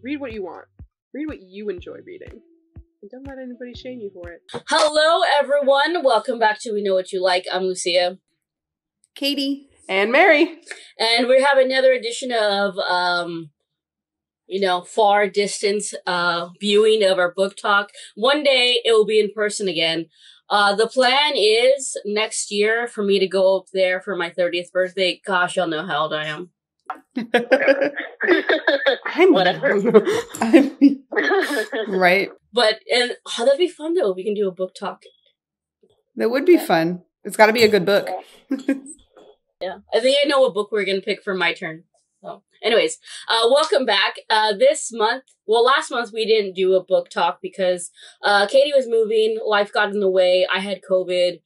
Read what you want. Read what you enjoy reading. And don't let anybody shame you for it. Hello, everyone. Welcome back to We Know What You Like. I'm Lucia. Katie. And Mary. And we have another edition of, far distance viewing of our book talk. One day it will be in person again. The plan is next year for me to go up there for my 30th birthday. Gosh, y'all know how old I am. Whatever. Right. But that'd be fun though. We can do a book talk. That would be fun. It's got to be a good book. Yeah, I think I know what book we're gonna pick for my turn. So, anyways, welcome back. Last month we didn't do a book talk because Katie was moving. Life got in the way. I had COVID.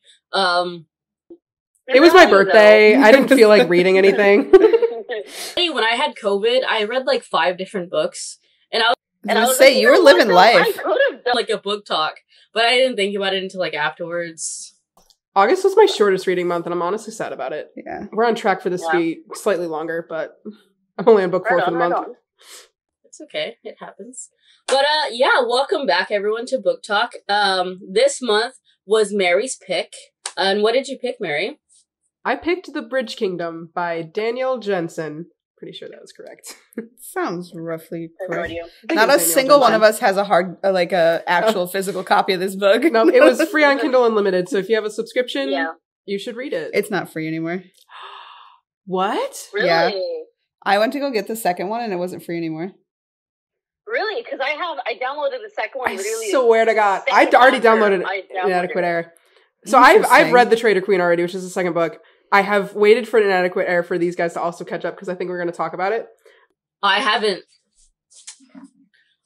It was my birthday. I didn't feel like reading anything. When I had COVID, I read like 5 different books, and I was say you were living life. I could have done like a book talk, but I didn't think about it until like afterwards. August was my shortest reading month, and I'm honestly sad about it. Yeah, we're on track for this to be slightly longer, but I'm only on book 4 for the month. It's okay, it happens. But welcome back everyone to book talk. This month was Mary's pick, and what did you pick, Mary? I picked The Bridge Kingdom by Danielle Jensen. Pretty sure that was correct. Sounds roughly correct. Not a single one of us has a actual physical copy of this book. No, it was free on Kindle Unlimited, so if you have a subscription, you should read it. It's not free anymore. What? Really? Yeah. I went to go get the second one and it wasn't free anymore. Really? Because I downloaded the second one. I swear to God. I'd already downloaded Inadequate Air. So I've read The Traitor Queen already, which is the second book. I have waited for Inadequate Air for these guys to also catch up because I think we're going to talk about it. I haven't.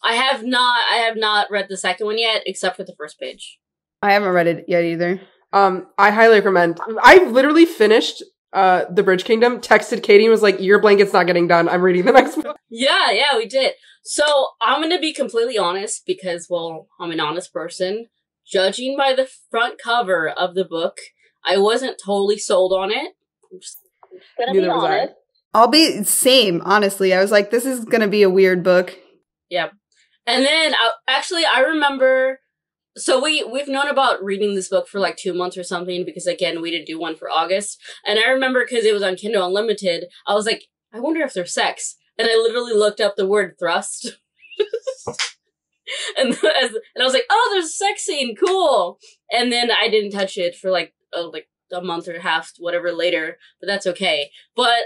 I have not read the second one yet, except for the first page. I haven't read it yet either. I highly recommend. I literally finished The Bridge Kingdom, texted Katie and was like, your blanket's not getting done. I'm reading the next book. Yeah, we did. So I'm going to be completely honest because, well, I'm an honest person. Judging by the front cover of the book, I wasn't totally sold on it. Neither was I. I'll be same, honestly. I was like, this is going to be a weird book. Yeah. And then, I remember, so we've known about reading this book for like 2 months or something, because again, we didn't do one for August. And I remember, because it was on Kindle Unlimited, I was like, I wonder if there's sex. And I literally looked up the word thrust. and I was like, oh, there's a sex scene, cool. And then I didn't touch it for like a month or a half, whatever later, but that's okay. But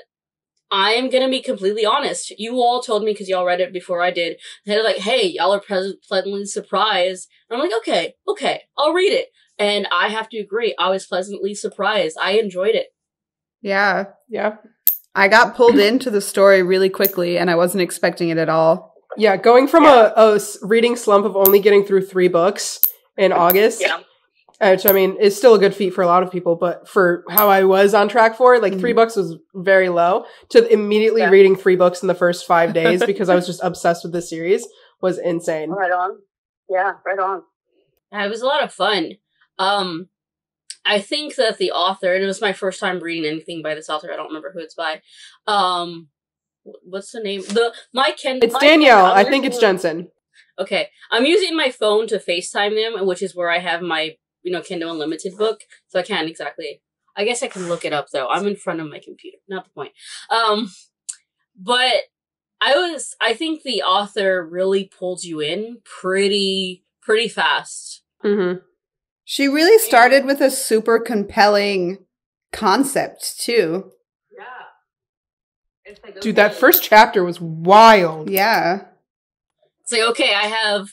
I'm gonna be completely honest. You all told me, because y'all read it before I did, they're like, hey, y'all are pleasantly surprised. And I'm like, okay, I'll read it. And I have to agree, I was pleasantly surprised. I enjoyed it. Yeah. Yeah. I got pulled into the story really quickly, and I wasn't expecting it at all. Yeah, going from a reading slump of only getting through 3 books in August, which, I mean, is still a good feat for a lot of people, but for how I was on track for it, 3 books was very low, to immediately reading 3 books in the first 5 days because I was just obsessed with this series was insane. Right on. Yeah, right on. It was a lot of fun. I think that the author, and it was my first time reading anything by this author, I don't remember who it's by, what's the name? It's Danielle. I think it's Jensen. Okay. I'm using my phone to FaceTime them, which is where I have my, Kindle Unlimited book. So I can't exactly. I guess I can look it up though. I'm in front of my computer. Not the point. But I think the author really pulls you in pretty fast. Mm-hmm. She really started with a super compelling concept too. It's like, okay. Dude, that first chapter was wild. Yeah. It's like, okay, I have,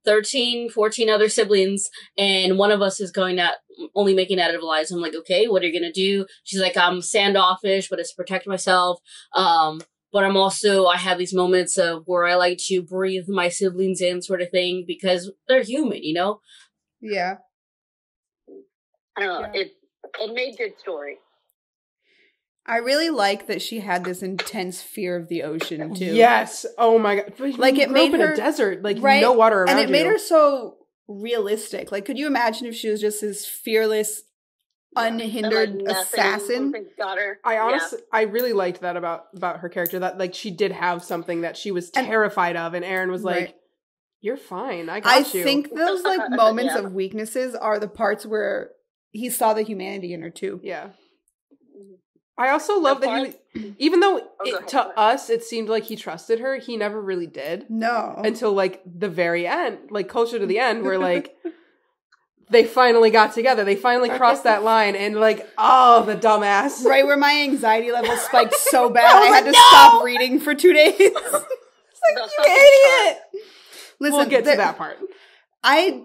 13, 14 other siblings, and one of us is going to only making it out of lives. I'm like, okay, what are you going to do? She's like, I'm standoffish, but it's to protect myself. But I have these moments of where I like to breathe my siblings in, sort of thing, because they're human, Yeah. I don't know. It made good story. I really like that she had this intense fear of the ocean too. Yes. Oh my God. Like it made her in a desert, right? No water around and it made you. her so realistic. Like, could you imagine if she was just this fearless unhindered assassin. I really liked that about her character, that like she did have something that she was terrified of, and Aaron was like, "You're fine, I got you." I think those like moments of weaknesses are the parts where he saw the humanity in her too. Yeah. I also love that he, even though to us it seemed like he trusted her, he never really did. No. Until like the very end, like closer to the end, where like they finally got together. They finally crossed that line, and like, oh, the dumbass. Right where my anxiety level spiked so bad, I had to stop reading for 2 days. It's like, you idiot! Listen, we'll get to that part. I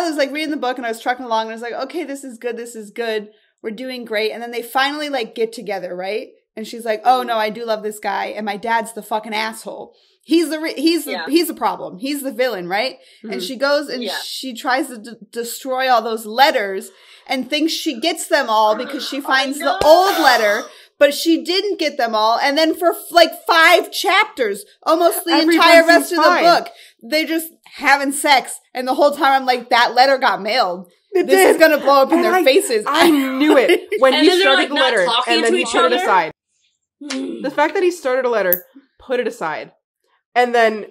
was like reading the book, and I was trucking along, and I was like, okay, this is good. We're doing great. And then they finally like get together, right? And she's like, oh no, I do love this guy, and my dad's the fucking asshole. He's the problem. He's the villain, right? Mm-hmm. And she goes and she tries to destroy all those letters and thinks she gets them all because she finds the old letter, but she didn't get them all. And then for like 5 chapters, almost the entire rest of the book, they're just having sex. And the whole time I'm like, that letter got mailed. This is going to blow up in their faces. I knew it when he started the letter and then he put it aside. The fact that he started a letter, put it aside. And then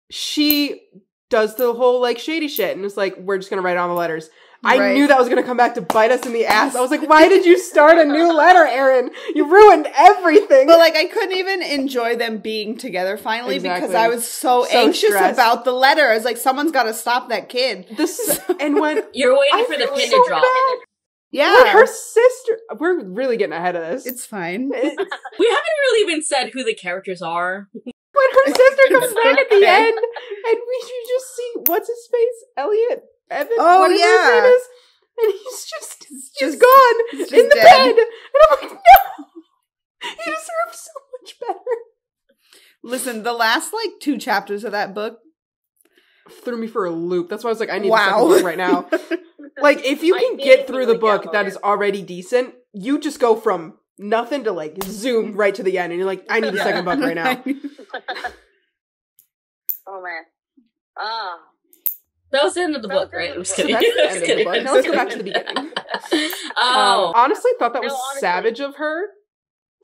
she does the whole, like, shady shit and was like, we're just going to write on the letters. I knew that was going to come back to bite us in the ass. I was like, why did you start a new letter, Aaron? You ruined everything. But, like, I couldn't even enjoy them being together finally because I was so anxious about the letter. I was like, someo's got to stop that kid. And when... You're waiting for the pin to drop. Yeah. When her sister... We're really getting ahead of this. It's fine. We haven't really even said who the characters are. When her sister comes back at the end, and you just see, what's his face? Elliot? Evan? Oh, his name is? And he's gone in the bed. And I'm like, no! He deserves so much better. Listen, the last, like, 2 chapters of that book threw me for a loop. That's why I was like, I need the second book right now. Like, if you can get through the book that is already decent, you just go from nothing to like zoom right to the end, and you're like, I need the second book right now. Oh man. That was the end of the book, right? I'm just kidding. So that's the end of the book. Now let's go back to the beginning. Honestly, thought that was savage of her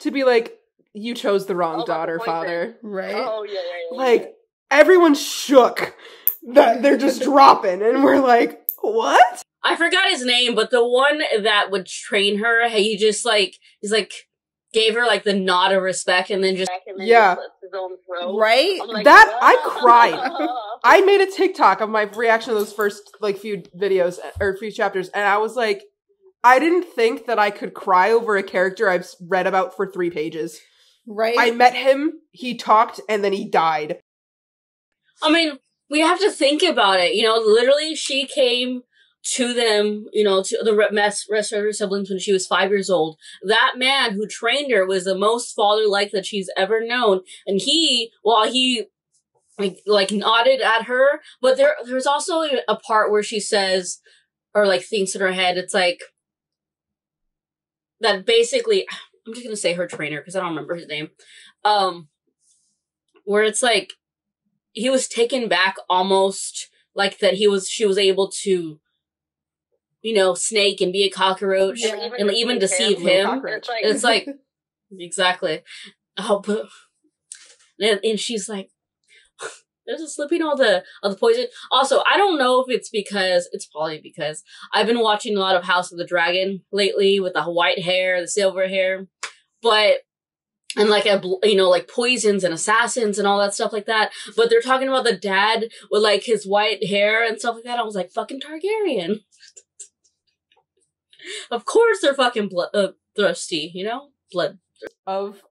to be like, you chose the wrong daughter, father. Right? Oh yeah. Like, everyone shook that they're just dropping, and we're like, what? I forgot his name, but the one that would train her, he's like, gave her like the nod of respect and then just yeah. His own throat. Right? Like, that, I cried. I made a TikTok of my reaction to those first like few videos or few chapters, and I was like, I didn't think that I could cry over a character I've read about for 3 pages. Right? I met him, he talked, and then he died. I mean, we have to think about it. You know, literally she came to them, you know, to the rest of her siblings when she was 5 years old. That man who trained her was the most father-like that she's ever known. And while he like nodded at her, but there's also a part where she says, or like thinks in her head, it's like, that basically, I'm just gonna say her trainer, because I don't remember his name, where it's like, he was taken back almost like that she was able to, you know, snake and be a cockroach and even deceive him. It's like, exactly. Oh, but, and she's like, they're just slipping all the poison. Also, I don't know if it's probably because I've been watching a lot of House of the Dragon lately with the white hair, the silver hair, and like, you know, like poisons and assassins and all that stuff like that. But they're talking about the dad with like his white hair and stuff like that. I was like, fucking Targaryen. Of course they're fucking thirsty, you know? Blood. Of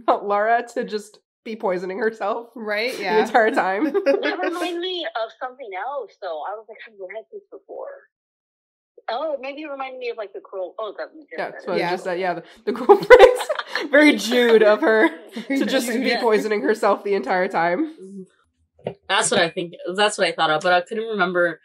Laura to just be poisoning herself. Right? Yeah. The entire time. It reminded me of something else, though. I was like, I've read this before. Oh, maybe it reminded me of like the cruel. Oh, that's what I just said. Yeah, the cruel prince. Very Jude of her to just be poisoning herself the entire time. That's what I think. That's what I thought of, but I couldn't remember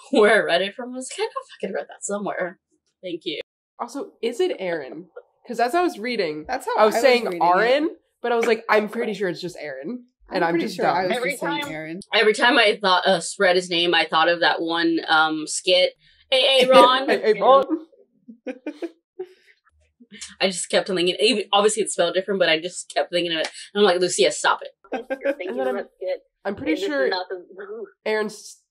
where I read it from. I was kind of fucking read that somewhere. Thank you. Also, is it Aaron? Because as I was reading, that's how I was saying Aaron, but I was like, I'm pretty sure it's just Aaron. And I'm just sure dumb. I was just saying Aaron. Every time I read his name, I thought of that one skit. Hey, Ron. Hey, Ron. I just kept thinking, obviously it's spelled different, but I just kept thinking of it. And I'm like, Lucia, stop it. And then I'm pretty sure Aaron's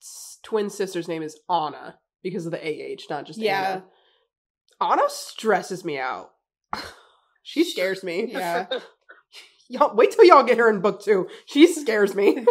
twin sister's name is Anna because of the AH, not just Anna. Anna stresses me out. She scares me. Yeah. Y'all, wait till y'all get her in book 2. She scares me.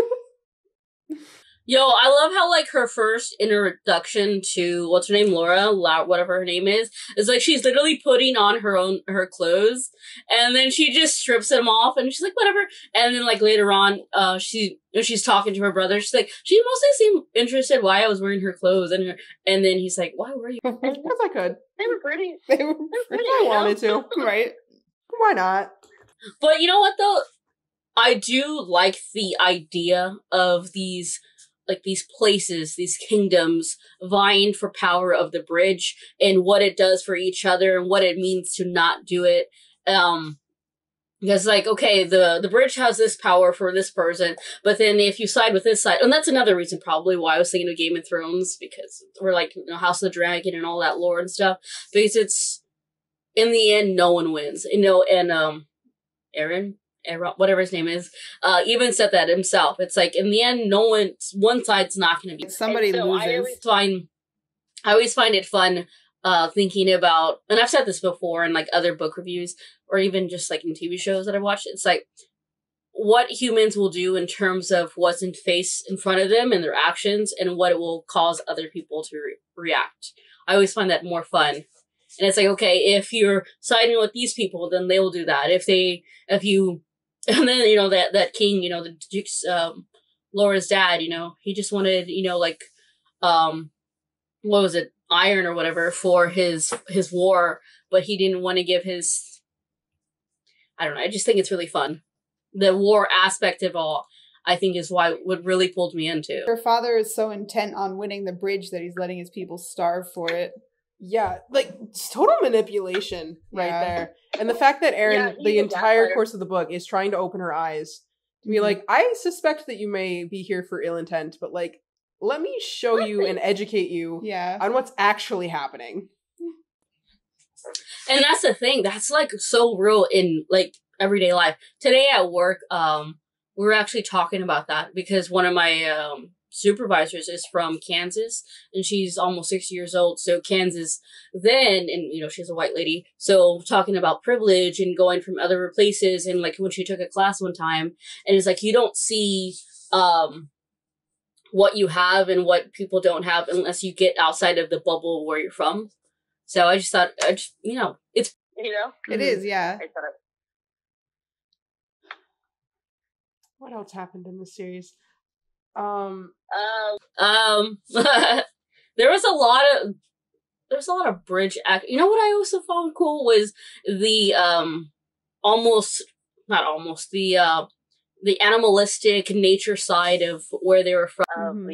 Yo, I love how, like, her first introduction to, what's her name, Laura, whatever her name is like, she's literally putting on her clothes, and then she just strips them off, and she's like, whatever, and then, like, later on, she's talking to her brother, she's like, she mostly seemed interested why I was wearing her clothes, and then he's like, why were you? Because I could. They were pretty. They were pretty. I wanted to. right. Why not? But you know what, though? I do like the idea of these places, these kingdoms vying for power of the bridge and what it does for each other and what it means to not do it. Because, like, okay, the bridge has this power for this person, but then if you side with this side, and that's another reason probably why I was thinking of Game of Thrones, because we're like, House of the Dragon and all that lore and stuff, because it's, in the end, no one wins. And Aaron, whatever his name is, even said that himself. It's like, in the end, one side's not going to be. Somebody loses. I always find it fun thinking about, and I've said this before in, like, other book reviews, or even just, like, in TV shows that I've watched, it's like, what humans will do in terms of what's in front of them and their actions, and what it will cause other people to react. I always find that more fun. And it's like, okay, if you're siding with these people, then they will do that. And then, you know, that king, you know, the Duke's, Laura's dad, you know, he just wanted, you know, like, what was it, iron or whatever for his war, but he didn't want to give his, I don't know, I just think it's really fun. The war aspect of all, I think, is what really pulled me into. Her father is so intent on winning the bridge that he's letting his people starve for it. Yeah, like, it's total manipulation right there. And the fact that Aaron, the entire course of the book, is trying to open her eyes to be like, I suspect that you may be here for ill intent, but, like, let me show you and educate you on what's actually happening. And that's the thing. That's, like, so real in, like, everyday life. Today at work, we were actually talking about that because one of my supervisors is from Kansas, and she's almost 60 years old. So Kansas then, and, you know, she's a white lady. So talking about privilege and going from other places, and, like, when she took a class one time, and it's like, you don't see what you have and what people don't have unless you get outside of the bubble where you're from. So I just thought, you know, it's... You know? It is, yeah. What else happened in the series? There was a lot of bridge act. You know what I also found cool was the the animalistic nature side of where they were from.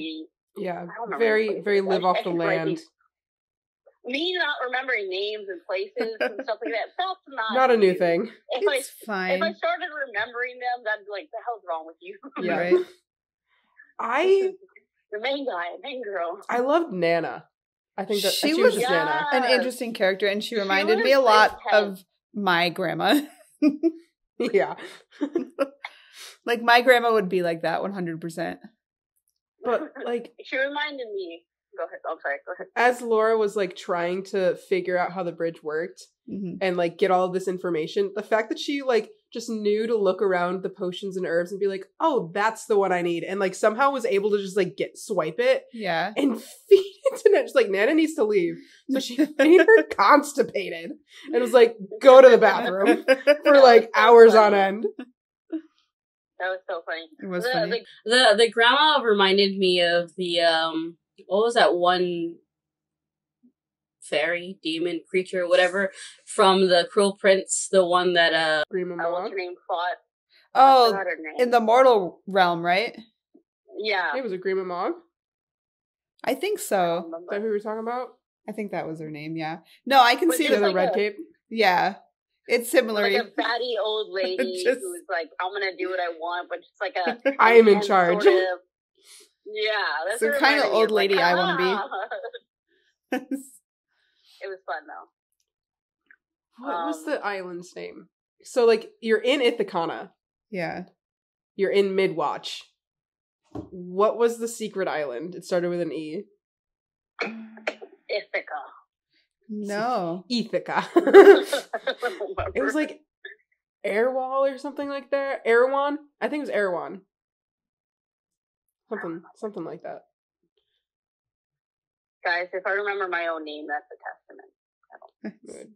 Yeah, very, very live off the land. Me not remembering names and places and stuff like that, that's not a new thing. It's fine. If I started remembering them, that'd be like, the hell's wrong with you? Yeah. Right. The main guy, main girl. I loved Nana. I think that she was was just Nana. An interesting character, and she reminded me a lot of my grandma. Yeah. Like, my grandma would be like that 100%. But, like, she reminded me. Go ahead. I'm sorry. Go ahead. As Laura was, like, trying to figure out how the bridge worked and, like, get all of this information, the fact that she, like, just knew to look around the potions and herbs and be like, oh, that's the one I need. And, like, somehow was able to just, like, swipe it. Yeah. And feed it to Nana. She's like, Nana needs to leave. So she made her constipated and was like, go to the bathroom for, like, hours on end. That was so funny. It was funny. The grandma reminded me of the, what was that one fairy, demon, creature, whatever, from the Cruel Prince, the one that, what's her name, fought. Oh, in the mortal realm, right? Yeah. It was a Grima Mog. I think so. Is that who we were talking about? I think that was her name, yeah. No, I can see the like red cape. Yeah. It's similar. Like a batty old lady who's like, I'm going to do what I want, but just like a... I am in charge. Sort of, yeah. That's the kind of old lady I want to be. It was fun, though. What was the island's name? So, like, you're in Ithacana. Yeah. You're in Midwatch. What was the secret island? It started with an E. Ithaca. No. Ithaca. I don't remember. It was like Airwall or something like that. Erewhon? I think it was Erewhon. Something like that. Guys, if I remember my own name, that's a testament. Good.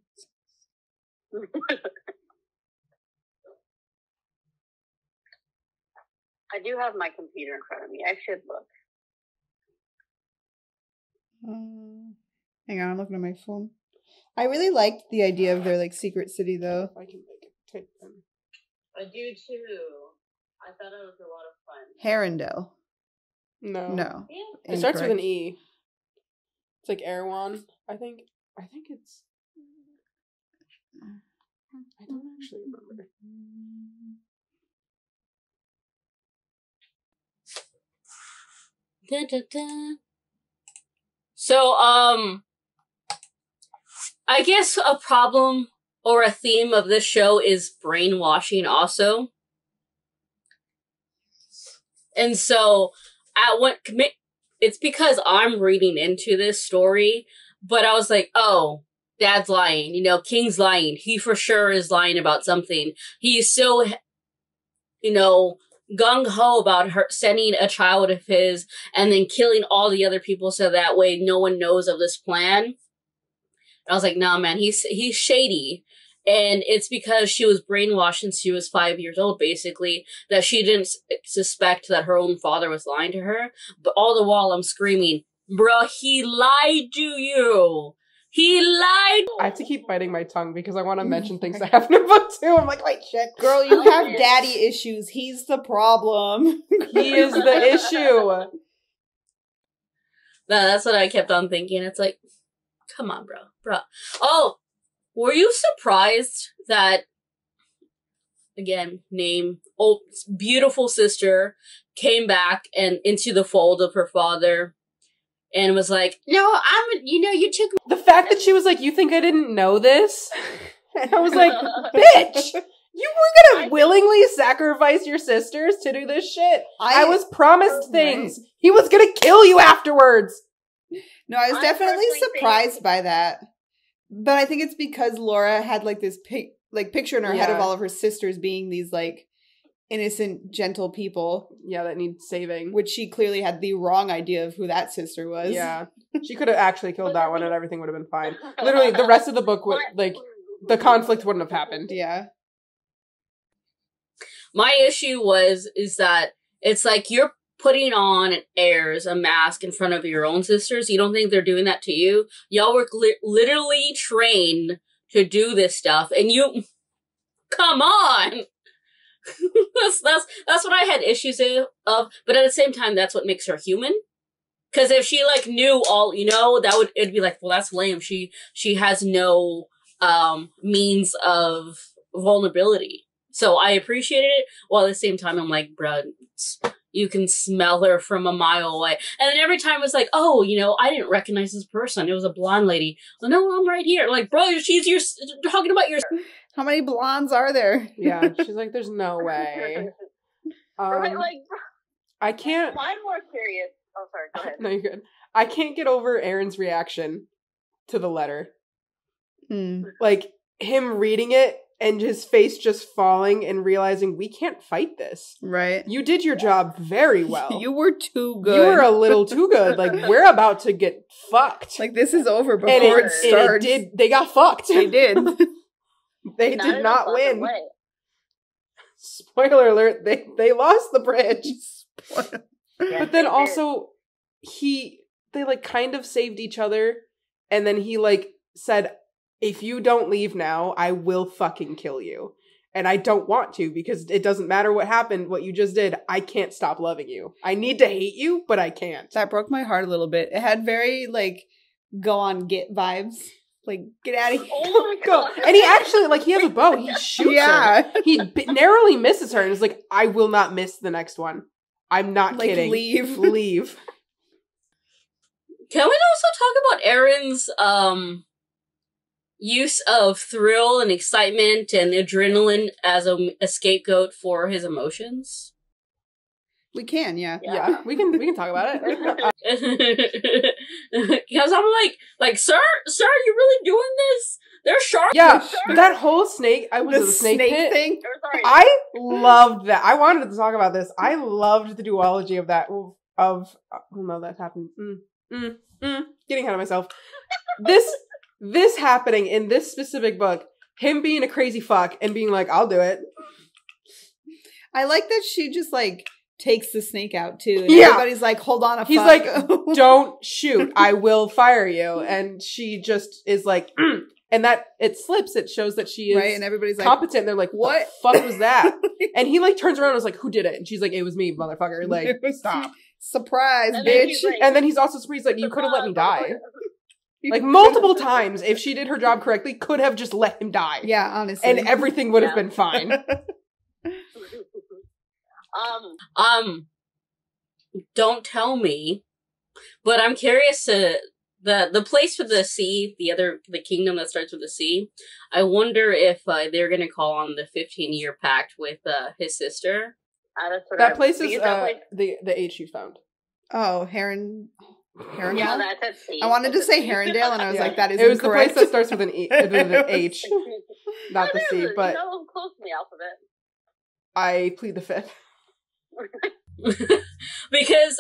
I do have my computer in front of me. I should look. Hang on, I'm looking at my phone. I really liked the idea of their like secret city though. I can make it take them. I do too. I thought it was a lot of fun. Herondale. No. No. Yeah. It starts with an Incorrect. E. It's like Erewhon, I think. I think it's... I don't actually remember. Da, da, da. So, I guess a problem or a theme of this show is brainwashing also. And so, it's because I'm reading into this story, but I was like, oh, Dad's lying. You know, King's lying. He for sure is lying about something. He's so, you know, gung-ho about her sending a child of his and then killing all the other people so that way no one knows of this plan. And I was like, nah, man, he's shady. And it's because she was brainwashed since she was 5 years old, basically, that she didn't suspect that her own father was lying to her. But all the while I'm screaming, bruh, he lied to you. He lied. I have to keep biting my tongue because I want to mention things I have in the book too. I'm like, wait, shit. Girl, you have daddy issues. He's the problem. He is the issue. That's what I kept on thinking. It's like, come on, bro. Oh, were you surprised that, again, old beautiful sister came back and into the fold of her father and was like, no, you took me. The fact that she was like, you think I didn't know this? And I was like, bitch, you were gonna willingly sacrifice your sisters to do this shit. I was promised things. Right. He was gonna kill you afterwards. No, I was I definitely personally surprised think- by that. But I think it's because Laura had like this picture in her head of Yeah. all of her sisters being these like innocent, gentle people, Yeah, that needs saving. which she clearly had the wrong idea of who that sister was. Yeah. She could have actually killed that one and everything would have been fine. Literally, the rest of the book would, like, the conflict wouldn't have happened. Yeah. My issue is that it's like you're putting on airs, a mask in front of your own sisters. You don't think they're doing that to you? Y'all were literally trained to do this stuff, and you, come on. that's what I had issues of, but at the same time, that's what makes her human. Because if she like knew all, it'd be like, well, that's lame. She has no means of vulnerability. So I appreciated it, while at the same time I'm like, bruh, you can smell her from a mile away. And then every time it's like, oh, I didn't recognize this person. It was a blonde lady. Well, no, I'm right here. Like, bro, talking about your... How many blondes are there? Yeah, she's like, there's no way. Right, like, I can't... I'm more curious. Oh, sorry, go ahead. No, you're good. I can't get over Aaron's reaction to the letter. Like, him reading it and his face just falling and realizing we can't fight this. Right. You did your job very well. You were too good. You were a little too good. Like, we're about to get fucked. Like, this is over before and it starts. they got fucked. They did. They Not did in a not pleasant win. way. Spoiler alert, they lost the bridge. Yeah, But then they also, they like kind of saved each other, and then he like said, if you don't leave now, I will fucking kill you. And I don't want to, because it doesn't matter what happened, what you just did, I can't stop loving you. I need to hate you, but I can't. That broke my heart a little bit. It had very, like, go on, get vibes. Like, get out of here. Oh my Go. god. And he actually, like, he has a bow, he shoots her. Yeah. He narrowly misses her and is like, I will not miss the next one. I'm not Like, kidding. leave. Leave. Can we also talk about Aaron's, use of thrill and excitement and adrenaline as a scapegoat for his emotions? We can, yeah. Yeah, we can talk about it. Because I'm like, sir, you really doing this? There's sharks. Yeah, that whole snake. I was The a snake pit. thing. I loved that. I wanted to talk about this. I loved the duology of that. Oh no, that happened. Getting ahead of myself. This happening in this specific book. Him being a crazy fuck and being like, I'll do it. I like that she just like takes the snake out too. And Yeah. everybody's like, hold on a He's fuck. like, don't shoot. I will fire you. And she just is like, and that it slips. It shows that she is right, and everybody's like, competent. And they're like, what the fuck was that? And he like turns around and is like, who did it? And she's like, it was me, motherfucker. Like, stop. Surprise, And then bitch. he's like, And then he's also surprised, like, you could have let me die. Like, multiple times, if she did her job correctly, could have just let him die. Yeah, honestly. And everything would have been fine. Don't tell me, but I'm curious to the place with the sea, the kingdom that starts with the sea. I wonder if they're gonna call on the 15-year pact with his sister. That place is the age you found. Oh, Heron. Yeah, that's at sea. I wanted to say Herondale, and I was like, that is It was incorrect. the place that starts with an H, not the C, but Close to the alphabet. I plead the fifth. Because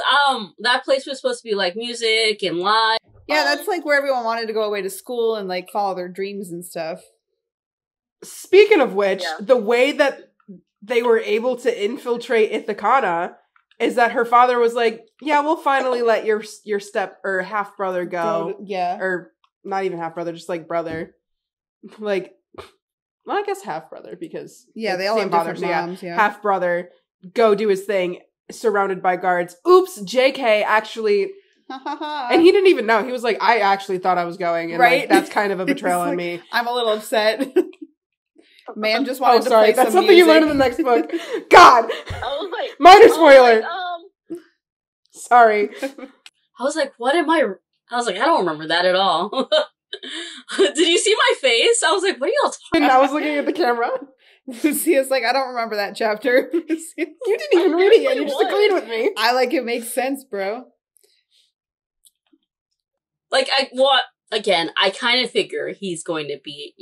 that place was supposed to be like music and live. Yeah, that's like where everyone wanted to go away to school and like follow their dreams and stuff. Speaking of which, Yeah. the way that they were able to infiltrate Ithacana is that her father was like, yeah, we'll finally let your step or half brother go. Yeah. Or not even half brother, just like brother. Like, well, I guess half brother because Yeah, it's they all same have father, different so moms, yeah. half brother go do his thing surrounded by guards. Oops, JK actually, and he didn't even know. He was like, I actually thought I was going, and Right? like, that's kind of a betrayal He's on like, me. I'm a little upset. Man just wanted Oh, to sorry, play that's some something music. you learn in the next book. God, I was like, minor oh, spoiler. like, Sorry. I was like, what am I was like, I don't remember that at all. Did you see my face? I was like, what are y'all talking And I was looking at the camera. Lucia's like, I don't remember that chapter. You didn't even read it yet. You just agreed with me. I like it makes sense, bro. Like, again, I kind of figure he's going to be,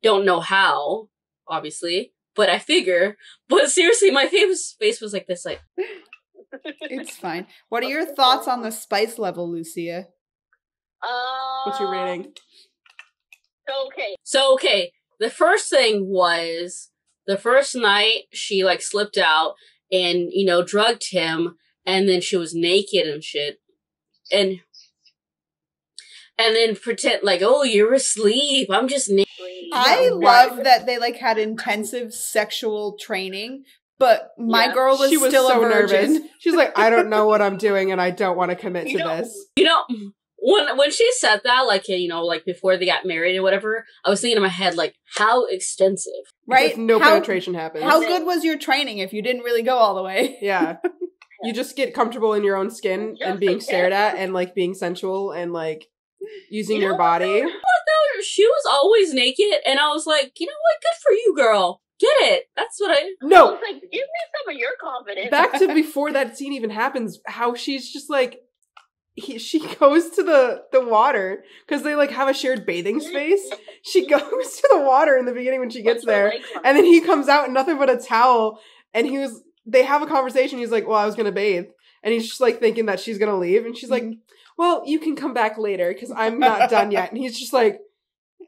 don't know how, obviously, but I figure, but seriously, my face was like this, like. It's fine. What are your thoughts on the spice level, Lucia? What's your rating? So, okay, the first thing was, the first night, she, like, slipped out and, drugged him, and then she was naked and shit, and then pretend, like, oh, you're asleep, I'm just naked. I love that they, like, had intensive sexual training, but my girl was still a virgin. Nervous. She's like, I don't know what I'm doing, and I don't want to commit to this. When she said that, like, like before they got married or whatever, I was thinking in my head, like, how extensive. Right? Because no penetration happens. How good was your training if you didn't really go all the way? Yeah. You just get comfortable in your own skin and being stared at and, like, being sensual and, like, using your body. She was always naked, and I was like, you know what? Good for you, girl. Get it. That's what I No. was like, give me some of your confidence. Back to before that scene even happens, how she's just like, she goes to the water because they like have a shared bathing space. She goes to the water in the beginning when she gets there, and then he comes out in nothing but a towel, and they have a conversation. He's like, well, I was gonna bathe, and he's just like thinking that she's gonna leave, and she's like, well, you can come back later because I'm not done yet, and he's just like,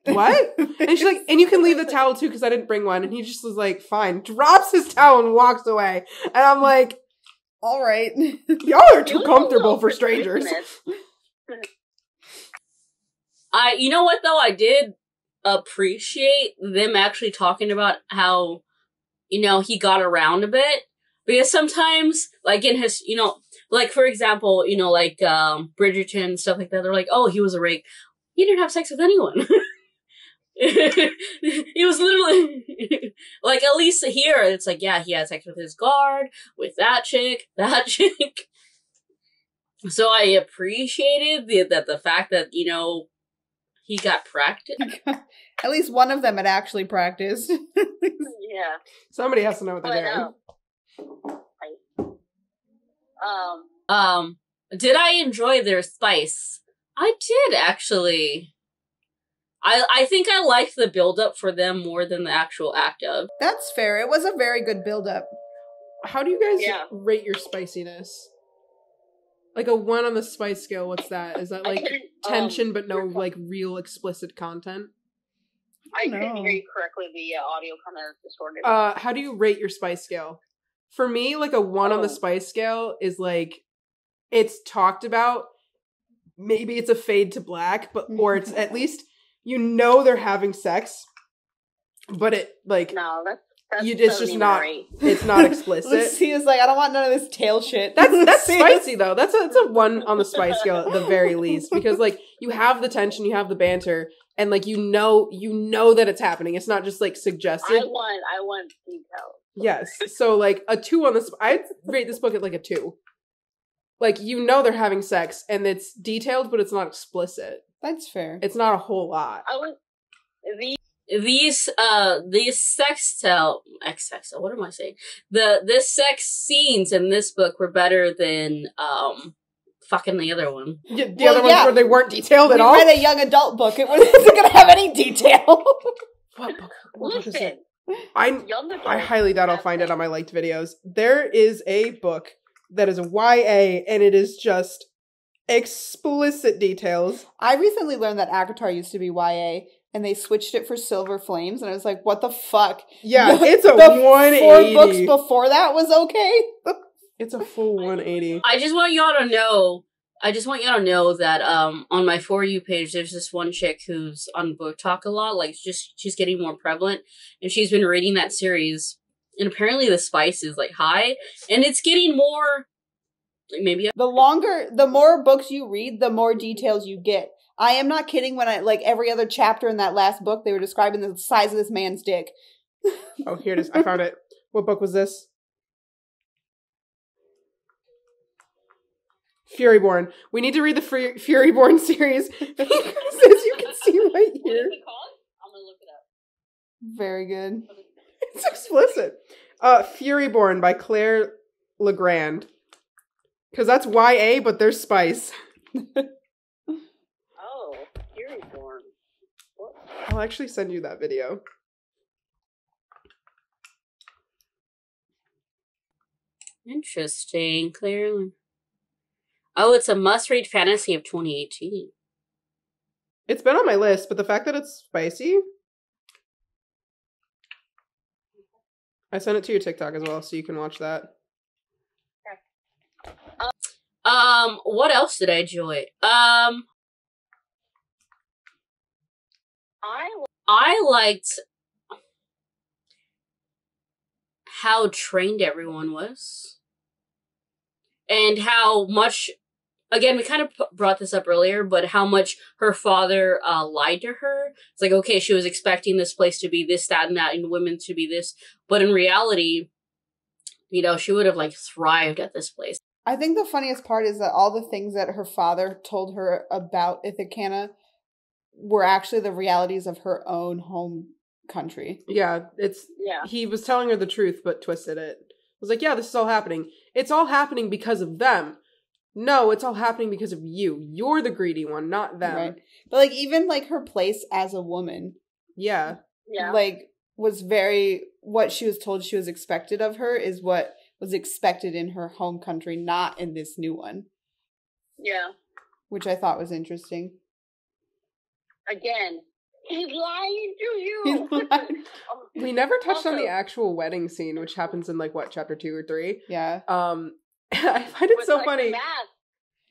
what? And she's like, and you can leave the towel too because I didn't bring one, and he just was like, fine, drops his towel and walks away, and I'm like, all right. Y'all are too comfortable for strangers. you know what though? I did appreciate them actually talking about how, he got around a bit. Because sometimes, like in his, like for example, like Bridgerton and stuff like that, they're like, oh, he was a rake. He didn't have sex with anyone. He was literally like, at least here it's like, yeah, he had sex with his guard, with that chick. So I appreciated the fact that he got practice. At least one of them had actually practiced. Yeah. Somebody has to know what they're doing. Did I enjoy their spice? I did, actually. I think I liked the build-up for them more than the actual act of. That's fair. It was a very good build-up. How do you guys rate your spiciness? Like a 1 on the spice scale, what's that? Is that like tension but no like real explicit content? I couldn't hear you correctly. The audio kind of distorted. How do you rate your spice scale? For me, like a 1 on the spice scale is like, it's talked about. Maybe it's a fade to black, but or it's at least you know they're having sex, but it like no, that's it's just not. Right. It's not explicit. Lucia's like, I don't want none of this tail shit. That's spicy though. That's a 1 on the spice scale at the very least, because like you have the tension, you have the banter, and like you know that it's happening. It's not just like suggested. I want details. Yes. So like a 2 on this. I'd rate this book at like a 2. Like you know they're having sex and it's detailed, but it's not explicit. That's fair. It's not a whole lot. These sextile, what am I saying? This sex scenes in this book were better than, fucking the other one. The other ones where they weren't detailed at all? We read a young adult book. It wasn't gonna have any detail. What book is it? I highly doubt I'll find it on my liked videos. There is a book that is a YA, and it is just explicit details. I recently learned that Akatar used to be YA, and they switched it for Silver Flames, and I was like, what the fuck? Yeah, it's a 180. 4 books before that was okay? It's a full 180. I just want y'all to know that on my For You page, there's this one chick who's on Book Talk a lot. Like, she's getting more prevalent, and she's been reading that series. And apparently the spice is like high, and it's getting more. Like maybe the more books you read, the more details you get. I am not kidding when every other chapter in that last book, they were describing the size of this man's dick. Oh, here it is. I found it. What book was this? Furyborn. We need to read the Furyborn series because as you can see right here. What is it called? I'm gonna look it up. Very good. It's explicit. Furyborn by Claire Legrand. Because that's YA, but there's spice. Oh, Furyborn. I'll actually send you that video. Interesting, clearly. Oh, it's a must-read fantasy of 2018. It's been on my list, but the fact that it's spicy... I sent it to your TikTok as well, so you can watch that. What else did I enjoy? I liked how trained everyone was. And how much, again, we kind of brought this up earlier, but how much her father lied to her. It's like, okay, she was expecting this place to be this, that, and that, and women to be this. But in reality, you know, she would have, like, thrived at this place. I think the funniest part is that all the things that her father told her about Ithacanna were actually the realities of her own home country. Yeah, he was telling her the truth, but twisted it. It was like, yeah, this is all happening. It's all happening because of them. No, it's all happening because of you. You're the greedy one, not them. Right. But, like, even, like, her place as a woman. Yeah. Like, was very, what she was told she was expected of her is what was expected in her home country, not in this new one. Yeah. Which I thought was interesting. Again, he's lying to you. We never touched on the actual wedding scene, which happens in, like, what, chapter 2 or 3? Yeah. I find it so funny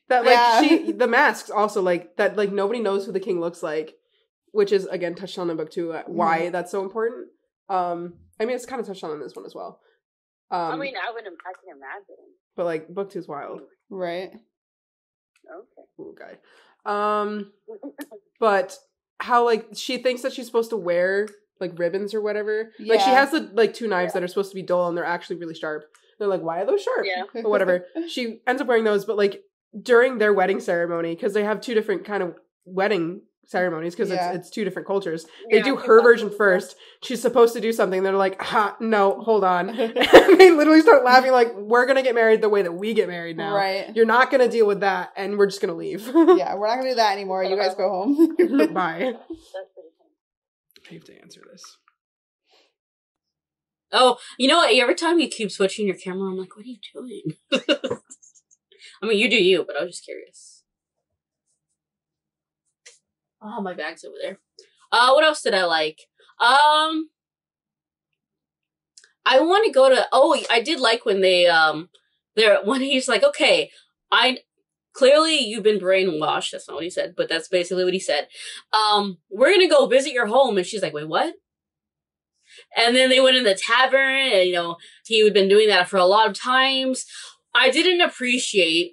that, like, the masks also, like, that, like, nobody knows who the king looks like, which is, again, touched on in book 2, why that's so important. I mean, it's kind of touched on in this one as well. I mean, I can imagine. But, like, book 2's wild. Right. Okay. But how, like, she thinks that she's supposed to wear, like, ribbons or whatever. Yeah. Like, she has the, like, 2 knives that are supposed to be dull, and they're actually really sharp. They're like, why are those sharp? Yeah. But whatever. She ends up wearing those, but, like, during their wedding ceremony, because they have 2 different kind of wedding ceremonies because Yeah. it's two different cultures. They Yeah, do it's her version absolutely first. She's supposed to do something. They're like, ha, no, hold on. And they literally start laughing like, we're going to get married the way that we get married now. Right. You're not going to deal with that, and we're just going to leave. Yeah, we're not gonna do that anymore. You guys go home. Bye. That's pretty funny. I have to answer this. Oh, you know what? Every time you keep switching your camera, I'm like, what are you doing? I mean, you do you, but I was just curious. Oh, my bag's over there. What else did I like? I want to go to. Oh, I did like when when he's like, okay, clearly you've been brainwashed. That's not what he said, but that's basically what he said. We're gonna go visit your home, and she's like, wait, what? And then they went in the tavern, and, you know, he had been doing that for a lot of times. I didn't appreciate,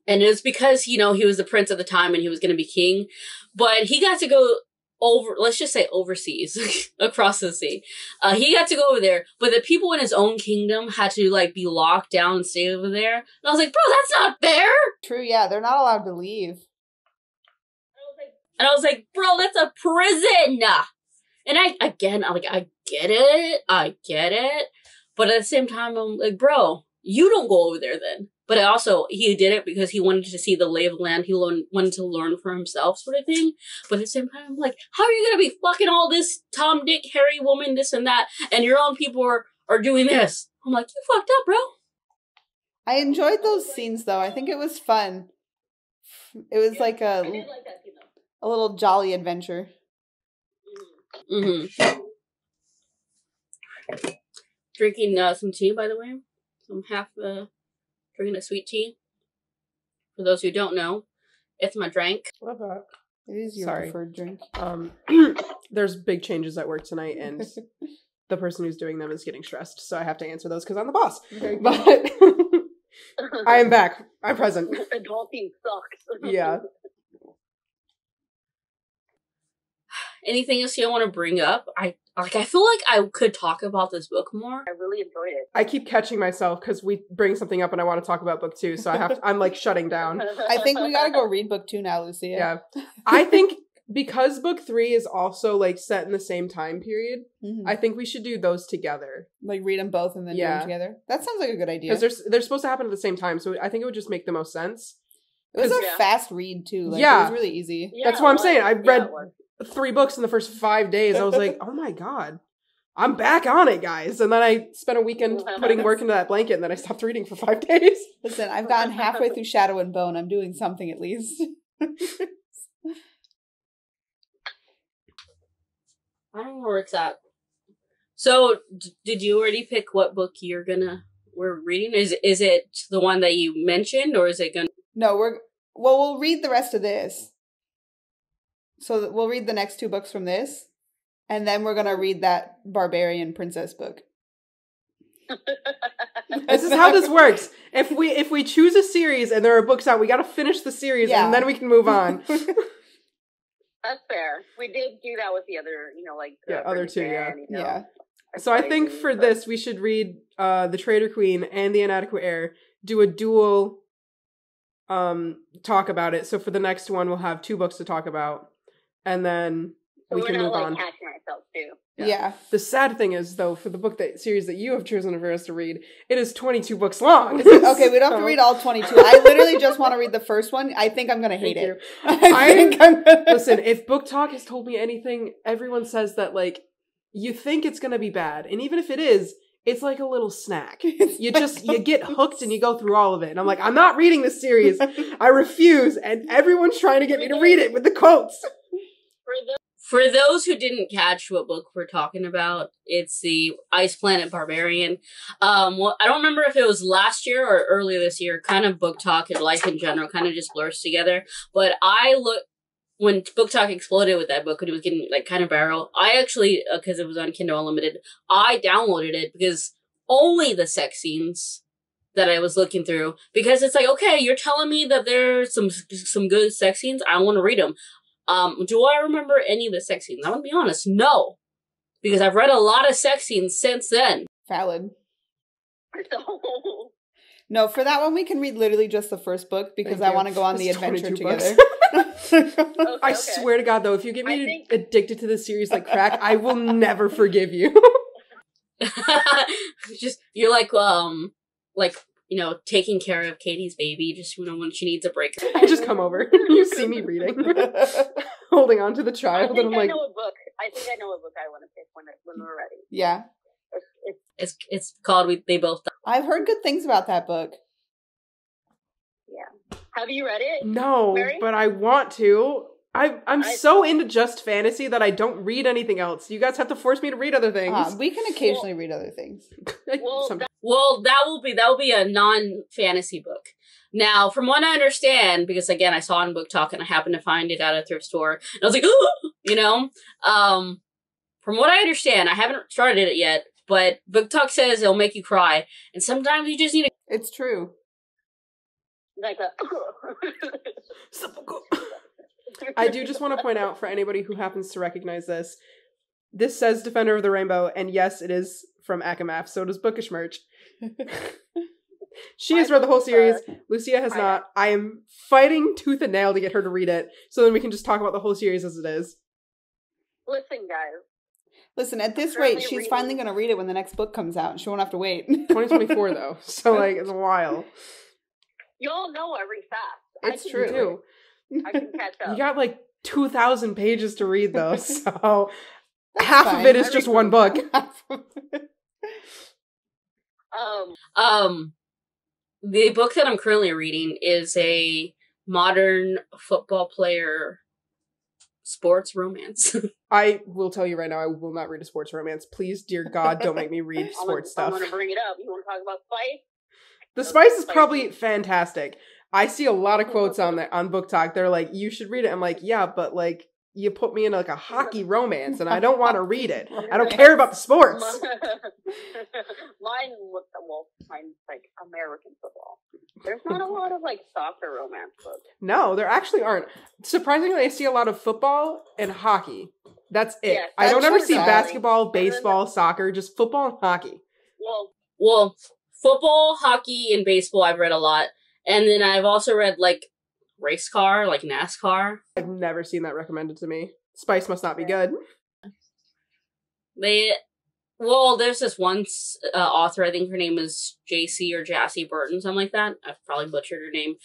and it was because, you know, he was the prince at the time and he was going to be king, but he got to go let's just say overseas, across the sea. He got to go over there, but the people in his own kingdom had to, like, be locked down and stay over there. And I was like, bro, that's not fair! True, yeah, they're not allowed to leave. And I was like, bro, that's a prison! And I get it. But at the same time, I'm like, bro, you don't go over there then. But he did it because he wanted to see the lay of the land. He wanted to learn for himself, sort of thing. But at the same time, I'm like, how are you going to be fucking all this Tom, Dick, Harry woman, this and that, and your own people are doing this? I'm like, you fucked up, bro. I enjoyed those scenes, though. I think it was fun. It was like I did like that scene, though. a little jolly adventure. Mm-hmm. Drinking some tea, by the way. I'm drinking a sweet tea. For those who don't know, it's my drink. Love that. It is your Sorry. preferred drink. There's big changes at work tonight, and the person who's doing them is getting stressed, so I have to answer those because I'm the boss. But I am back. I'm present. Adulting sucks. Yeah. Anything else you want to bring up? I feel like I could talk about this book more. I really enjoyed it. I keep catching myself because we bring something up and I want to talk about book 2, so I'm like shutting down. I think we gotta go read book 2 now, Lucia. Yeah. I think because book 3 is also like set in the same time period, I think we should do those together. Like read them both and then do them together. That sounds like a good idea. Because they're supposed to happen at the same time, so I think it would just make the most sense. It was a Yeah. fast read too. Like, Yeah. It was really easy. Yeah, That's what I'm it saying. I was. read Yeah, it was. 3 books in the first 5 days. I was like, oh my god, I'm back on it, guys. And then I spent a weekend putting work into that blanket, and then I stopped reading for 5 days. Listen, I've gotten halfway through Shadow and Bone. I'm doing something at least. I don't know where it's at. So, did you already pick what book we're reading? Is it the one that you mentioned, or is it gonna? No, we'll read the rest of this. So we'll read the next 2 books from this, and then we're gonna read that Barbarian Princess book. This is how this works. If we choose a series and there are books out, we got to finish the series and then we can move on. That's fair. We did do that with the other, other 2, yeah. Yeah. So I think for this we should read The Traitor Queen and The Inadequate Heir, do a dual talk about it. So for the next one we'll have 2 books to talk about, and then we can move on. Catching ourselves too. Yeah. The sad thing is, though, for the series that you have chosen for us to read, it is 22 books long. Okay, we don't have to read all 22. I literally just want to read the first one. I think I'm going to hate it. I think I'm gonna... Listen, if Book Talk has told me anything, everyone says that, like, you think it's going to be bad. And even if it is, it's like a little snack. You get hooked and you go through all of it. And I'm like, I'm not reading this series. I refuse. And everyone's trying to get me to read it with the quotes. For those who didn't catch what book we're talking about, it's the Ice Planet Barbarian. Well, I don't remember if it was last year or earlier this year. Kind of Book Talk and life in general kind of just blurs together. But when Book Talk exploded with that book and it was getting like kind of viral, I actually, because it was on Kindle Unlimited, I downloaded it because only the sex scenes that I was looking through, because it's like, okay, you're telling me that there's some good sex scenes, I want to read them. Do I remember any of the sex scenes? I'm gonna be honest, no. Because I've read a lot of sex scenes since then. Valid. No, for that one we can read literally just the first book because I want to go on the adventure together. I swear to God, though, if you get me addicted to this series like crack, I will never forgive you. Just you're like taking care of Katie's baby, just when she needs a break. I just come over. You see me reading, holding on to the child, and I'm like, I know a book. I think I know a book I want to pick when we're ready. Yeah. It's called They Both Die. I've heard good things about that book. Yeah. Have you read it? No, Mary? but I want to. I'm so into just fantasy that I don't read anything else. You guys have to force me to read other things. We can occasionally read other things. Well, that will be a non-fantasy book. Now, from what I understand, because again, I saw it in Book Talk and I happened to find it at a thrift store, and I was like, ooh, from what I understand, I haven't started it yet, but Book Talk says it'll make you cry, and sometimes you just need to. It's true. Like a. I do just want to point out for anybody who happens to recognize this says Defender of the Rainbow, and yes, it is from Akamath, so does Bookish Merch. She has read the whole series. Lucia has not. I am fighting tooth and nail to get her to read it, so then we can just talk about the whole series as it is. Listen, guys. Listen, at this rate, she's finally going to read it when the next book comes out, and she won't have to wait. 2024, though, so it's a while. You all know I read fast. It's true. I can catch up. You got 2,000 pages to read, though, so half of it is just one book. The book that I'm currently reading is a modern football player sports romance. I will tell you right now, I will not read a sports romance. Please, dear God, don't make me read sports stuff. I'm going to bring it up. You want to talk about Spice? The Spice is probably fantastic. I see a lot of quotes on Book Talk. They're like, you should read it. I'm like, yeah, but you put me in a hockey romance and I don't want to read it. I don't care about the sports. Mine's American football. There's not a lot of soccer romance books. No, there actually aren't. Surprisingly, I see a lot of football and hockey. That's it. Yes, I don't ever see basketball, baseball, soccer, just football and hockey. Well, football, hockey, and baseball I've read a lot. And then I've also read, race car, NASCAR. I've never seen that recommended to me. Spice must not be good. There's this one author, I think her name is JC or Jassy Burton, something like that. I've probably butchered her name.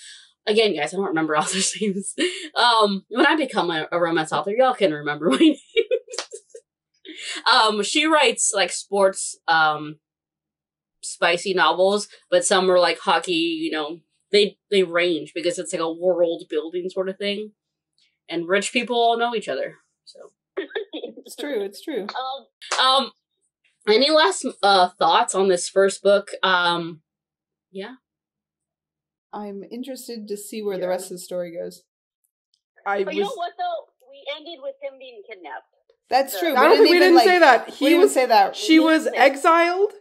Again, guys, I don't remember authors' names. When I become a romance author, y'all can remember my names. She writes, sports, spicy novels, but some are hockey, they range because it's a world building sort of thing. And rich people all know each other. So it's true. Any last thoughts on this first book? Yeah. I'm interested to see where the rest of the story goes. You know what though? We ended with him being kidnapped. That's true. I don't think we didn't say that. We didn't say that. She was exiled.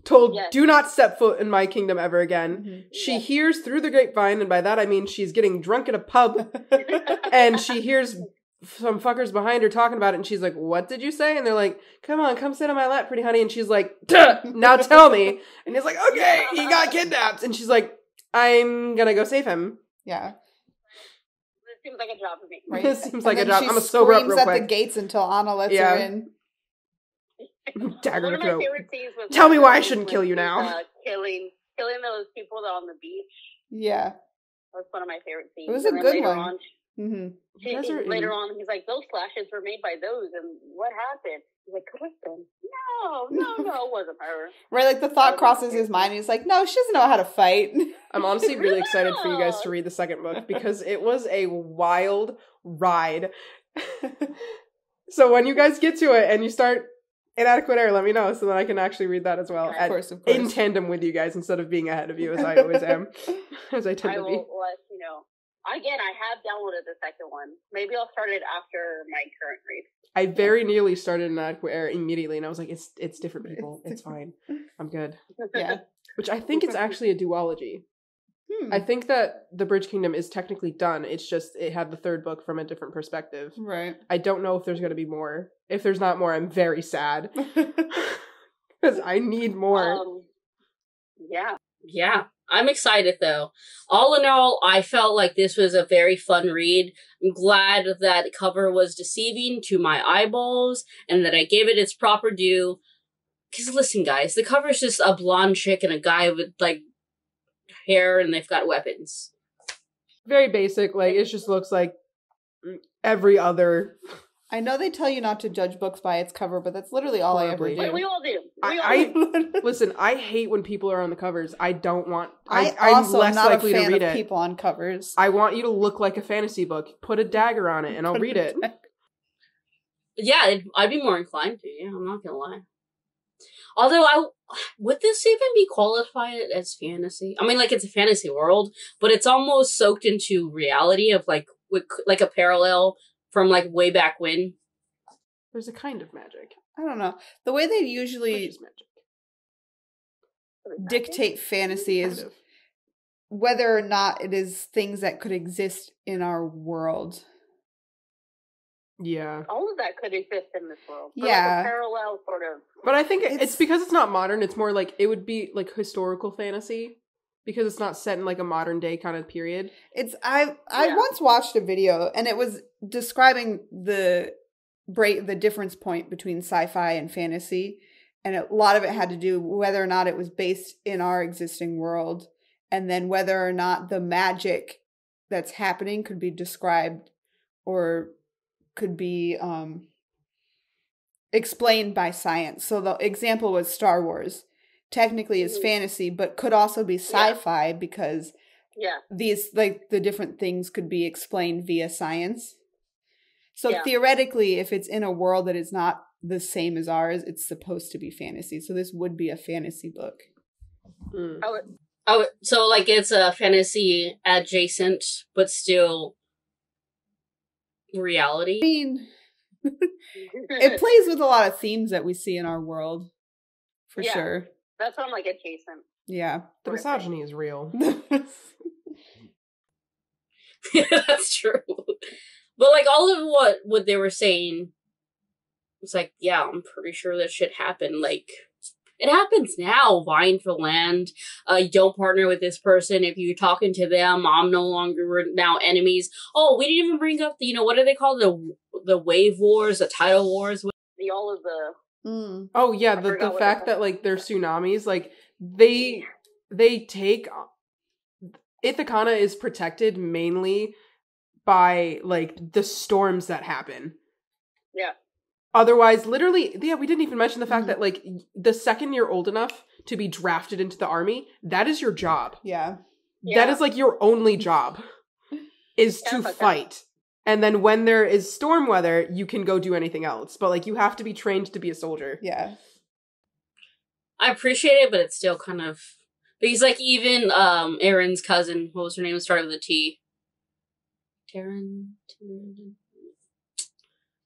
Told, do not step foot in my kingdom ever again. Mm-hmm. She hears through the grapevine, and by that I mean she's getting drunk at a pub, and she hears some fuckers behind her talking about it, and she's like, what did you say? And they're like, come sit on my lap, pretty honey. And she's like, duh, now tell me. And he's like, okay, he got kidnapped. And she's like, I'm gonna go save him. Yeah. This seems like a job for me. Right? This seems like a job. I'm gonna sober up real quick. She screams at the gates until Anna lets her in. Dagger to throat. Was tell me why I shouldn't kill you now. Killing those people on the beach. Yeah. That was one of my favorite scenes. It was a good one. Later on, he's like, those flashes were made by those, and what happened? He's like, Kristen. No, it wasn't her. Right, the thought crosses his mind, and he's like, no, she doesn't know how to fight. I'm honestly really excited for you guys to read the second book, because it was a wild ride. So when you guys get to it, and you start Inadequate Air, let me know, so that I can actually read that as well. Of course. In tandem with you guys, instead of being ahead of you, as I always am. As I tend to be. I will let you know. Again, I have downloaded the second one. Maybe I'll start it after my current read. I very nearly started Inadequate Air immediately, and I was like, it's different people. It's fine. I'm good. Yeah. Which I think it's actually a duology. I think that The Bridge Kingdom is technically done. It's just, it had the third book from a different perspective. Right. I don't know if there's going to be more. If there's not more, I'm very sad. Because I need more. Yeah. Yeah. I'm excited, though. All in all, I felt like this was a very fun read. I'm glad that the cover was deceiving to my eyeballs and that I gave it its proper due. Because listen, guys, the cover is just a blonde chick and a guy with, like, hair and they've got weapons. Very basic. Like, it just looks like every other... I know they tell you not to judge books by its cover, but that's literally all I ever do. We all do. Listen, I hate when people are on the covers. I don't want... I'm also less not likely a fan to read of it. people on covers. I want you to look like a fantasy book. Put a dagger on it and I'll read it. Yeah, I'd be more inclined to, yeah, I'm not gonna lie. Although, would this even be qualified as fantasy? I mean, like, it's a fantasy world, but it's almost soaked into reality of, like a parallel from, like, way back when. There's a kind of magic. I don't know. The way they usually dictate fantasy is whether or not it is things that could exist in our world. Yeah. All of that could exist in this world. Yeah. Like a parallel sort of. But I think it's because it's not modern. It's more like, it would be like historical fantasy. Because it's not set in like a modern day kind of period. I once watched a video and it was describing the difference point between sci-fi and fantasy, and a lot of it had to do whether or not it was based in our existing world, and then whether or not the magic that's happening could be described or could be explained by science. So the example was Star Wars. Technically is fantasy, but could also be sci-fi because these, like, the different things could be explained via science. So theoretically, if it's in a world that is not the same as ours, it's supposed to be fantasy. So this would be a fantasy book. Mm. So, like, it's a fantasy adjacent, but still reality? I mean, it plays with a lot of themes that we see in our world, for sure. That's what I'm like, adjacent. Yeah. The misogyny is real. Yeah, that's true. But, like, all of what they were saying, it's like, yeah, I'm pretty sure that shit happened. Like, it happens now, vying for land. You don't partner with this person. If you're talking to them, I'm no longer, we're now enemies. Oh, we didn't even bring up the, what do they call the wave wars, the tidal wars? All of the... Oh yeah, the fact that like they're tsunamis, like they take Ithaca is protected mainly by like the storms that happen. Yeah. Otherwise, literally, we didn't even mention the fact that like the second you're old enough to be drafted into the army, that is your job. Yeah. That is like your only job is to fight. And then when there is storm weather, you can go do anything else. But, like, you have to be trained to be a soldier. Yeah. I appreciate it, but it's still kind of... Because, like, even Aaron's cousin, what was her name? It started with a T. Taryn?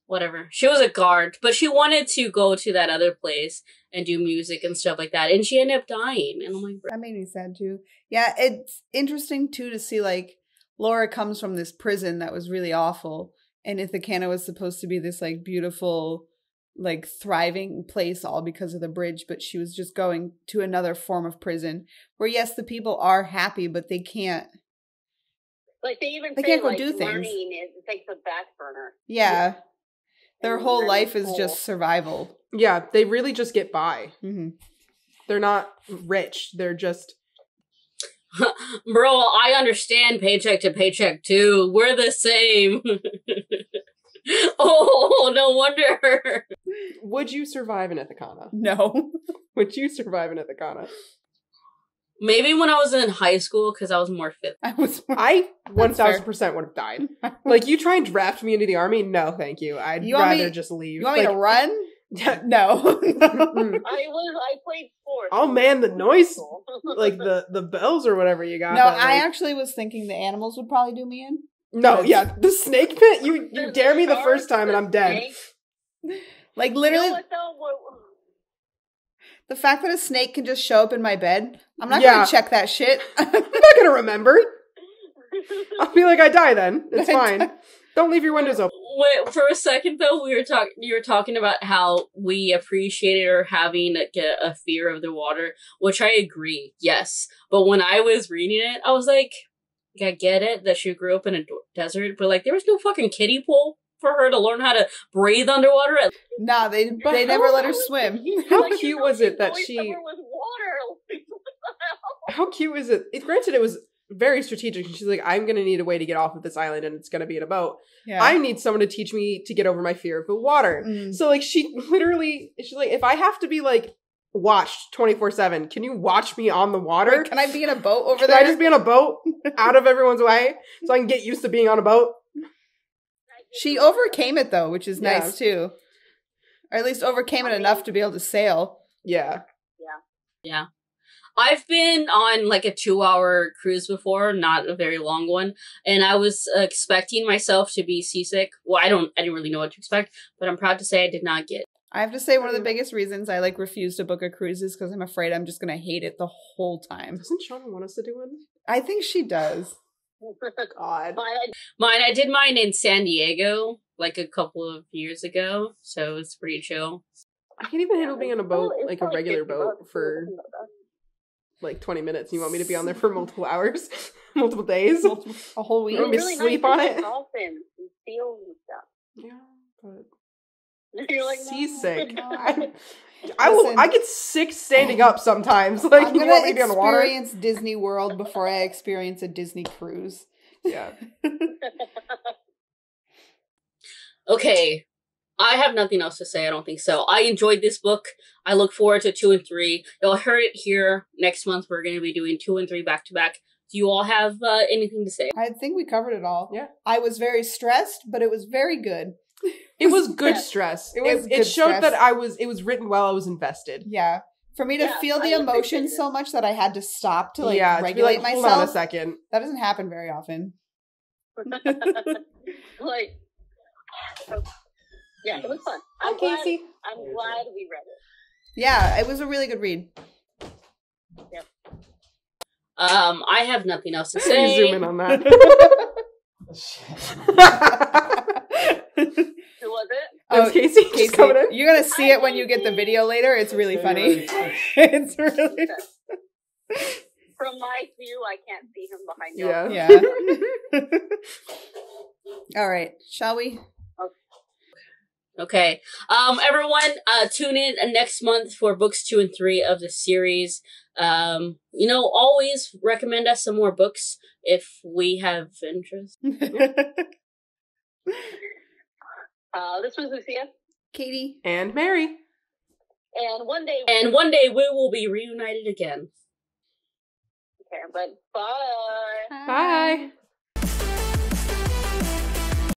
Whatever. She was a guard, but she wanted to go to that other place and do music and stuff like that. And she ended up dying. And I'm like... That made me sad, too. Yeah, it's interesting, too, to see, like... Laura comes from this prison that was really awful, and Ithaca was supposed to be this, like, beautiful, like, thriving place all because of the bridge, but she was just going to another form of prison where, yes, the people are happy, but they can't. Like, they can't go like, do things. Learning it takes a back burner. Yeah. Their whole life is just survival. Yeah, they really just get by. Mm-hmm. They're not rich. They're just... Bro, I understand paycheck to paycheck too. We're the same. Oh, no wonder. Would you survive in Ithaca? No. Would you survive in Ithaca? Maybe when I was in high school, because I was more fit. I 1000% would have died. Like, you try and draft me into the army? No, thank you. I'd rather just leave. You want me to run? No. I played sports. Oh man, the noise, like the bells or whatever you got. No, I actually was thinking the animals would probably do me in. No, yeah, the snake pit. You dare me the first time and I'm dead. Like literally, the fact that a snake can just show up in my bed, I'm not gonna check that shit. I'm not gonna remember. I'll be like, I die then. It's fine. Don't leave your windows open. For a second though, you were talking about how we appreciated her having a fear of the water, which I agree, yes. But when I was reading it, I was like, I get it that she grew up in a desert, but like there was no fucking kiddie pool for her to learn how to breathe underwater. Nah, they never let her swim. How cute was it that she? With water. How cute was it? Granted, it was very strategic. She's like, I'm gonna need a way to get off of this island, and it's gonna be in a boat. Yeah. I need someone to teach me to get over my fear of the water. So like, she's like, if I have to be like watched 24/7, can you watch me on the water? Wait, can I be in a boat over Can there? I just be on a boat out of everyone's way so I can get used to being on a boat? She overcame it though, which is Yeah. nice too. Or at least overcame it enough to be able to sail. Yeah. Yeah. I've been on like a 2-hour cruise before, not a very long one, and I was expecting myself to be seasick. Well, I didn't really know what to expect, but I'm proud to say I did not get. I have to say one of the biggest reasons I like refuse to book a cruise is because I'm afraid I'm just gonna hate it the whole time. Doesn't Shauna want us to do one? I think she does. God. I did mine in San Diego like a couple of years ago, so it's pretty chill. I can't even handle being on a boat, It's like a probably regular $50 boat, for like 20 minutes. You want me to be on there for multiple hours? Multiple days? A whole week. You want me to sleep on it? Dolphins and seals and stuff. Yeah, but You're like, seasick. no. I get sick standing up sometimes. Like, I'm you gonna want me to be on the water? experience Disney World before I experience a Disney cruise. Yeah. Okay, I have nothing else to say. I don't think so. I enjoyed this book. I look forward to 2 and 3. Y'all heard it here. Next month we're going to be doing 2 and 3 back to back. Do you all have anything to say? I think we covered it all. Yeah. I was very stressed, but it was very good. It was good stress. It showed stress. that it was written well. I was invested. Yeah. For me to feel the emotion so much that I had to stop to regulate to be myself. Hold on a second. That doesn't happen very often. like, yeah, it was fun. I'm glad we read it. Yeah, it was a really good read. Yep. I have nothing else to say. Zoom in on that. Who was it? That was Casey. Just coming in. You're gonna see it when you get the video later. It's really funny. It's really. From my view, I can't see him behind you. Yeah. All right. Shall we? Okay. Everyone, tune in next month for books 2 and 3 of the series. Always recommend us some more books if we have interest. This was Lucia. Katie. And Mary. And one day we will be reunited again. Okay, but bye. Bye.